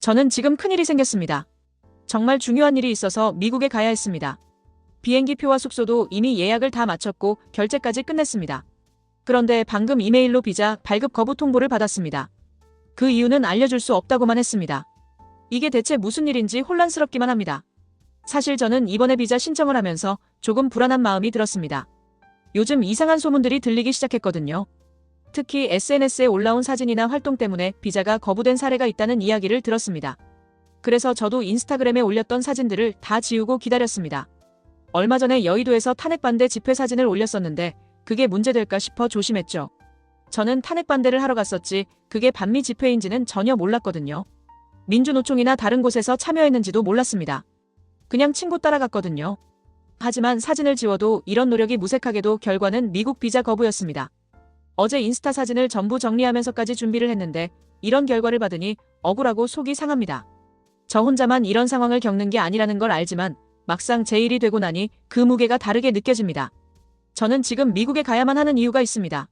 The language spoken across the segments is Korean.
저는 지금 큰일이 생겼습니다. 정말 중요한 일이 있어서 미국에 가야 했습니다. 비행기 표와 숙소도 이미 예약을 다 마쳤고 결제까지 끝냈습니다. 그런데 방금 이메일로 비자 발급 거부 통보를 받았습니다. 그 이유는 알려줄 수 없다고만 했습니다. 이게 대체 무슨 일인지 혼란스럽기만 합니다. 사실 저는 이번에 비자 신청을 하면서 조금 불안한 마음이 들었습니다. 요즘 이상한 소문들이 들리기 시작했거든요. 특히 SNS에 올라온 사진이나 활동 때문에 비자가 거부된 사례가 있다는 이야기를 들었습니다. 그래서 저도 인스타그램에 올렸던 사진들을 다 지우고 기다렸습니다. 얼마 전에 여의도에서 탄핵반대 집회 사진을 올렸었는데 그게 문제될까 싶어 조심했죠. 저는 탄핵반대를 하러 갔었지 그게 반미 집회인지는 전혀 몰랐거든요. 민주노총이나 다른 곳에서 참여했는지도 몰랐습니다. 그냥 친구 따라갔거든요. 하지만 사진을 지워도 이런 노력이 무색하게도 결과는 미국 비자 거부였습니다. 어제 인스타 사진을 전부 정리하면서까지 준비를 했는데 이런 결과를 받으니 억울하고 속이 상합니다. 저 혼자만 이런 상황을 겪는 게 아니라는 걸 알지만 막상 제 일이 되고 나니 그 무게가 다르게 느껴집니다. 저는 지금 미국에 가야만 하는 이유가 있습니다.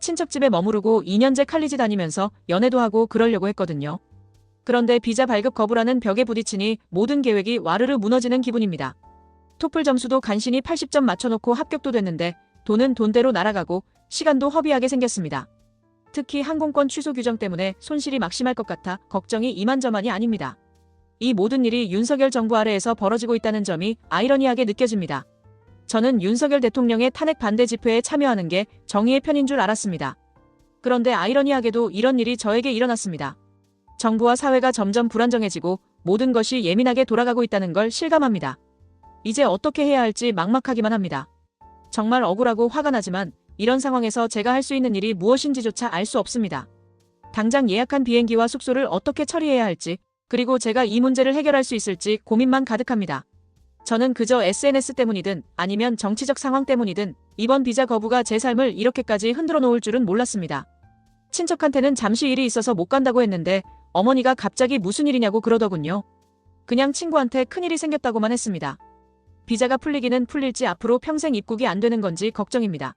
친척집에 머무르고 2년째 칼리지 다니면서 연애도 하고 그러려고 했거든요. 그런데 비자 발급 거부라는 벽에 부딪히니 모든 계획이 와르르 무너지는 기분입니다. 토플 점수도 간신히 80점 맞춰놓고 합격도 됐는데 돈은 돈대로 날아가고 시간도 허비하게 생겼습니다. 특히 항공권 취소 규정 때문에 손실이 막심할 것 같아 걱정이 이만저만이 아닙니다. 이 모든 일이 윤석열 정부 아래에서 벌어지고 있다는 점이 아이러니하게 느껴집니다. 저는 윤석열 대통령의 탄핵 반대 집회에 참여하는 게 정의의 편인 줄 알았습니다. 그런데 아이러니하게도 이런 일이 저에게 일어났습니다. 정부와 사회가 점점 불안정해지고 모든 것이 예민하게 돌아가고 있다는 걸 실감합니다. 이제 어떻게 해야 할지 막막하기만 합니다. 정말 억울하고 화가 나지만 이런 상황에서 제가 할 수 있는 일이 무엇인지조차 알 수 없습니다. 당장 예약한 비행기와 숙소를 어떻게 처리해야 할지, 그리고 제가 이 문제를 해결할 수 있을지 고민만 가득합니다. 저는 그저 SNS 때문이든 아니면 정치적 상황 때문이든 이번 비자 거부가 제 삶을 이렇게까지 흔들어 놓을 줄은 몰랐습니다. 친척한테는 잠시 일이 있어서 못 간다고 했는데 어머니가 갑자기 무슨 일이냐고 그러더군요. 그냥 친구한테 큰일이 생겼다고만 했습니다. 비자가 풀리기는 풀릴지 앞으로 평생 입국이 안 되는 건지 걱정입니다.